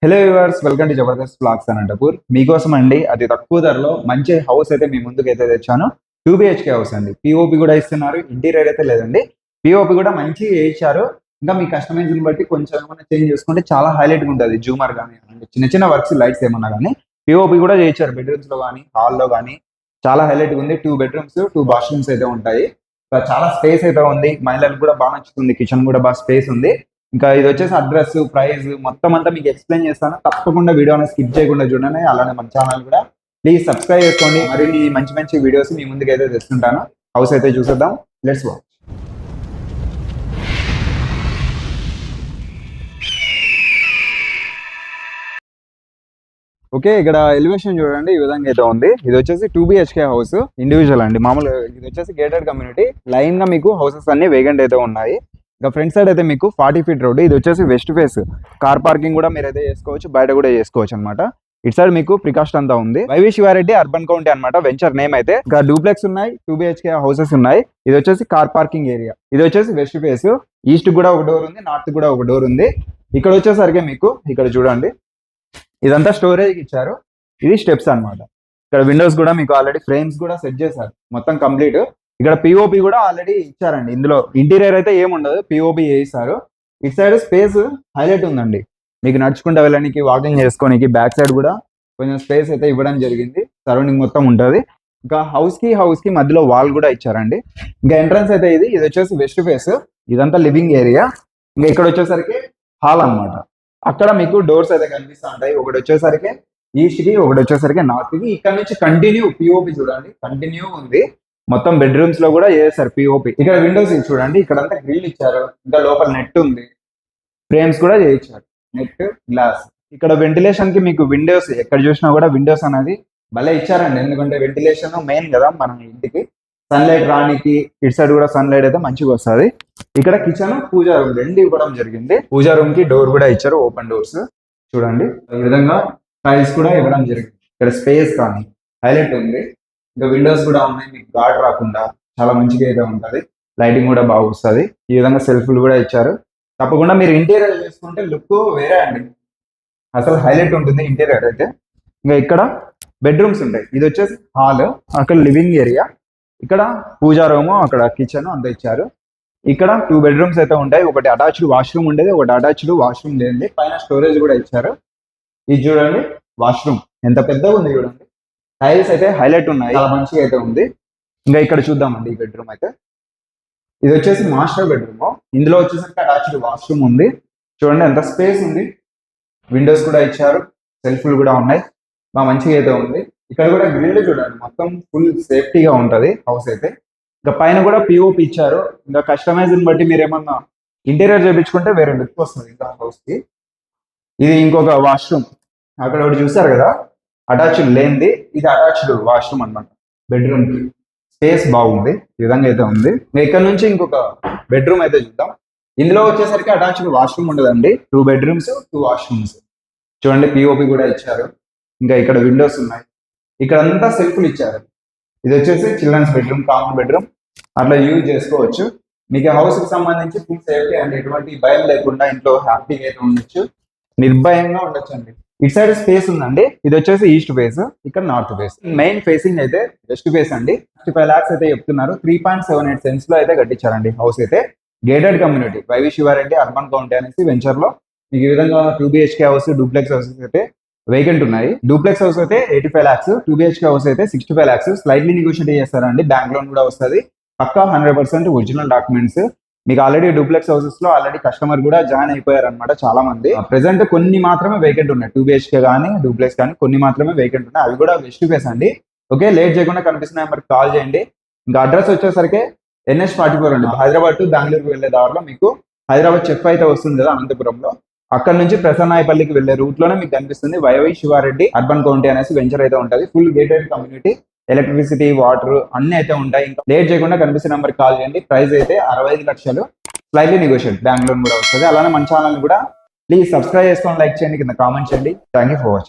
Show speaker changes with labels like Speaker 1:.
Speaker 1: Hello viewers, welcome to Jabardasth blogs Anantapur. మీకోసం అండి అతి తక్కువ ధరలో మంచి హౌస్ అయితే మీ ముందుకు అయితే తెచ్చాను. 2 BHK హౌస్ అండి. పిఓపి కూడా ఇస్తున్నారు. ఇంటీరియర్ అయితే లేదండి, పిఓపి కూడా మంచి ఇచ్చారు. ఇంకా మీ కస్టమైజేషన్ బట్టి కొంచెం ఏమైనా చేంజ్ చేసుకుంటే చాలా హైలైట్గా ఉంటుంది. జూమర్ కానీ చిన్న చిన్న వర్క్స్, లైట్స్ ఏమన్నా కానీ పిఓపి కూడా చేయించారు. బెడ్రూమ్స్ లో కానీ హాల్లో కానీ చాలా హైలైట్గా ఉంది. 2 బెడ్రూమ్స్ 2 బాత్రూమ్స్ అయితే ఉంటాయి. చాలా స్పేస్ అయితే ఉంది. మహిళలకు కూడా బాగా నచ్చుతుంది. కిచెన్ కూడా బాగా స్పేస్ ఉంది. ఇంకా ఇది వచ్చేసి అడ్రస్, ప్రైస్ మొత్తం అంతా మీకు ఎక్స్ప్లెయిన్ చేస్తాను. తప్పకుండా వీడియోని స్కిప్ చేయకుండా చూడండి. అలానే మన ఛానల్ కూడా ప్లీజ్ సబ్స్క్రైబ్ చేసుకోండి. మరిన్ని మంచి మంచి వీడియోస్ మీ ముందుకు అయితే తెస్తుంటాను. హౌస్ అయితే చూసేద్దాం. Let's watch. ఓకే, ఇక్కడ ఎలివేషన్ చూడండి ఈ విధంగా అయితే ఉంది. ఇది వచ్చేసి 2 BHK హౌస్, ఇండివిజువల్ అండి. మామూలు ఇది వచ్చేసి గేటెడ్ కమ్యూనిటీ. లైన్ గా మీకు హౌసెస్ అన్ని వేగెంట్ అయితే ఉన్నాయి. ఇంకా ఫ్రంట్ సైడ్ అయితే మీకు 40 ఫీట్ రోడ్. ఇది వచ్చేసి వెస్ట్ ఫేస్. కార్ పార్కింగ్ కూడా మీరు అయితే చేసుకోవచ్చు, బయట కూడా చేసుకోవచ్చు అనమాట. ఇటు సైడ్ మీకు ప్రికాస్ట్ అంతా ఉంది. వైవి శివారెడ్డి అర్బన్ కౌంటీ అనమాట వెంచర్ నేమ్ అయితే. ఇంకా డూప్లెక్స్ ఉన్నాయి, 2 BHK హౌసెస్ ఉన్నాయి. ఇది వచ్చేసి కార్ పార్కింగ్ ఏరియా. ఇది వచ్చేసి వెస్ట్ ఫేస్. ఈస్ట్ కూడా ఒక డోర్ ఉంది, నార్త్ కూడా ఒక డోర్ ఉంది. ఇక్కడ వచ్చేసరికి మీకు ఇక్కడ చూడండి ఇదంతా స్టోరేజ్ ఇచ్చారు. ఇది స్టెప్స్ అనమాట. ఇక్కడ విండోస్ కూడా మీకు ఆల్రెడీ ఫ్రేమ్స్ కూడా సెట్ చేశారు మొత్తం కంప్లీట్. ఇక్కడ పిఓపి కూడా ఆల్రెడీ ఇచ్చారండి. ఇందులో ఇంటీరియర్ అయితే ఏముండదు, పిఓపి చేయిస్తారు. ఇటు సైడ్ స్పేస్ హైలైట్ ఉందండి. మీకు నడుచుకుంటూ వెళ్ళడానికి, వాకింగ్ చేసుకోనికి బ్యాక్ సైడ్ కూడా కొంచెం స్పేస్ అయితే ఇవ్వడం జరిగింది. సరౌండింగ్ మొత్తం ఉంటుంది. ఇంకా హౌస్ కి మధ్యలో వాల్ కూడా ఇచ్చారండి. ఇంకా ఎంట్రన్స్ అయితే ఇది వచ్చేసి వెస్ట్ ఫేస్. ఇదంతా లివింగ్ ఏరియా. ఇంకా ఇక్కడ వచ్చేసరికి హాల్ అనమాట. అక్కడ మీకు డోర్స్ అయితే కనిపిస్తూ ఉంటాయి. ఒకటి వచ్చేసరికి ఈస్ట్ కి, ఒకటి వచ్చేసరికి నార్త్ కి. ఇక్కడ నుంచి కంటిన్యూ పిఓపి చూడండి, కంటిన్యూ ఉంది. మొత్తం బెడ్రూమ్స్ లో కూడా చేశారు పిఓపి. ఇక్కడ విండోస్ చూడండి, ఇక్కడంతా గ్రిల్ ఇచ్చారు. ఇంకా లోపల నెట్ ఉంది, ఫ్రేమ్స్ కూడా చేయించారు, నెట్ గ్లాస్. ఇక్కడ వెంటిలేషన్ కి మీకు విండోస్ ఎక్కడ చూసినా కూడా విండోస్ అనేది భలే ఇచ్చారండి. ఎందుకంటే వెంటిలేషన్ మెయిన్ కదా మన ఇంటికి. సన్లైట్ రానికి ఇటు సైడ్ కూడా సన్లైట్ అయితే మంచిగా వస్తుంది. ఇక్కడ కిచెన్, పూజా రూమ్ రెండు ఇవ్వడం జరిగింది. పూజా రూమ్ కి డోర్ కూడా ఇచ్చారు, ఓపెన్ డోర్స్ చూడండి. ఈ విధంగా టైల్స్ కూడా ఇవ్వడం జరిగింది. ఇక్కడ స్పేస్ కానీ హైలైట్ ఉంది. ఇంకా విండోస్ కూడా ఉన్నాయి, మీకు గాడ్ రాకుండా చాలా మంచిగా అయితే ఉంటుంది. లైటింగ్ కూడా బాగా వస్తుంది. ఈ విధంగా సెల్ఫ్లు కూడా ఇచ్చారు. తప్పకుండా మీరు ఇంటీరియర్ చేసుకుంటే లుక్ వేరే అండి, అసలు హైలైట్ ఉంటుంది ఇంటీరియర్ అయితే. ఇంకా ఇక్కడ బెడ్రూమ్స్ ఉంటాయి. ఇది వచ్చేసి హాల్, అక్కడ లివింగ్ ఏరియా, ఇక్కడ పూజా రూమ్, అక్కడ కిచెన్ అంతా ఇచ్చారు. ఇక్కడ 2 బెడ్రూమ్స్ అయితే ఉంటాయి. ఒకటి అటాచ్డ్ వాష్రూమ్ ఉండేది, ఒకటి అటాచ్డ్ వాష్రూమ్ లేదండి. పైన స్టోరేజ్ కూడా ఇచ్చారు. ఇది చూడండి వాష్రూమ్ ఎంత పెద్దగా ఉంది చూడండి. టైల్స్ అయితే హైలైట్ ఉన్నాయి, చాలా మంచిగా అయితే ఉంది. ఇంకా ఇక్కడ చూద్దామండి ఈ బెడ్రూమ్ అయితే. ఇది వచ్చేసి మాస్టర్ బెడ్రూమ్. ఇందులో వచ్చేసరికి అటాచ్డ్ వాష్రూమ్ ఉంది. చూడండి ఎంత స్పేస్ ఉంది. విండోస్ కూడా ఇచ్చారు, సెల్ఫ్లు కూడా ఉన్నాయి, బాగా మంచిగా అయితే ఉంది. ఇక్కడ కూడా గ్రిల్ చూడండి, మొత్తం ఫుల్ సేఫ్టీగా ఉంటుంది హౌస్ అయితే. ఇంకా పైన కూడా పిఓపి ఇచ్చారు. ఇంకా కస్టమైజ్ని బట్టి మీరు ఏమన్నా ఇంటీరియర్ చేయించుకుంటే వేరే లుక్ వస్తుంది ఇంకా హౌస్ కి. ఇది ఇంకొక వాష్రూమ్, అక్కడ ఒకటి చూసారు కదా అటాచ్డ్ లేనిది, ఇది అటాచ్డ్ వాష్రూమ్ అనమాట. బెడ్రూమ్ కి స్పేస్ బాగుంది, ఈ విధంగా అయితే ఉంది. ఇక్కడ నుంచి ఇంకొక బెడ్రూమ్ అయితే చూద్దాం. ఇందులో వచ్చేసరికి అటాచ్డ్ వాష్రూమ్ ఉండదండి. 2 బెడ్రూమ్స్ 2 వాష్రూమ్స్ చూడండి. పిఓపి కూడా ఇచ్చారు. ఇంకా ఇక్కడ విండోస్ ఉన్నాయి. ఇక్కడ అంతా సెల్ఫ్లు ఇచ్చారు. ఇది వచ్చేసి చిల్డ్రన్స్ బెడ్రూమ్, కామన్ బెడ్రూమ్ అట్లా యూజ్ చేసుకోవచ్చు. మీకు హౌస్ కి సంబంధించి ఫుల్ సేఫ్టీ అండి, ఎటువంటి భయం లేకుండా ఇంట్లో హ్యాపీగా అయితే ఉండొచ్చు, నిర్భయంగా ఉండొచ్చు అండి. ఇటు సైడ్ స్పేస్ ఉందండి. ఇది వచ్చేసి ఈస్ట్ ఫేస్, ఇక్కడ నార్త్ ఫేస్. మెయిన్ ఫేసింగ్ అయితే వెస్ట్ ఫేస్ అండి. 65 lakhs అయితే చెప్తున్నారు. 3.78 cents లో అయితే కట్టించారండి హౌస్ అయితే. Gated community YV Sivareddy Urban County అనేసి వెంచర్ లో మీకు ఈ విధంగా 2 BHK హౌస్, డూప్లెక్స్ హౌసెస్ అయితే వేకెంట్ ఉన్నాయి. డూప్లెక్స్ హౌస్ అయితే 85 lakhs, 2 BHK హౌస్ అయితే 65 lakhs. స్లైట్లీ నెగోషియేట్ చేస్తారండి. బ్యాంక్ లోన్ కూడా వస్తుంది. పక్కా 100% ఒరిజినల్ డాక్యుమెంట్స్. మీకు ఆల్రెడీ డూప్లెక్స్ హౌసెస్ లో ఆల్రెడీ కస్టమర్ కూడా జాయిన్ అయిపోయారు అనమాట చాలా మంది. ప్రెసెంట్ కొన్ని మాత్రమే వేకెంట్ ఉన్నాయి. 2 BHK కానీ డూప్లెక్స్ కానీ కొన్ని మాత్రమే వేకెంట్ ఉన్నాయి. అవి కూడా వెస్ట్ ఫేస్ అండి. ఓకే, లేట్ చేయకుండా కనిపిస్తున్న నెంబర్కి కాల్ చేయండి. ఇంకా అడ్రస్ వచ్చేసరికి NH44 అండి. హైదరాబాద్ టు బెంగళూరుకి వెళ్ళే దారిలో మీకు హైదరాబాద్ చెఫ్ అయితే వస్తుంది కదా అనంతపురంలో, అక్కడ నుంచి ప్రసన్నాయపల్లికి వెళ్లే రూట్ లోనే మీకు కనిపిస్తుంది వైవి శివారెడ్డి అర్బన్ కౌంటీ అనేసి వెంచర్ అయితే ఉంటుంది. Full gated community, electricity, water అన్ని అయితే ఉంటాయి. ఇంకా లేట్ చేయకుండా కనిపిస్తున్న నెంబర్కి కాల్ చేయండి. ప్రైస్ అయితే 65 లక్షలు. స్లైట్లీ నెగోషియేట్, బ్యాంక్ లోన్ కూడా వస్తుంది. అలానే మన ఛానల్ కూడా ప్లీజ్ సబ్స్క్రైబ్ చేసుకొని లైక్ చేయండి, కింద కామెంట్ చేయండి. Thank you for watching.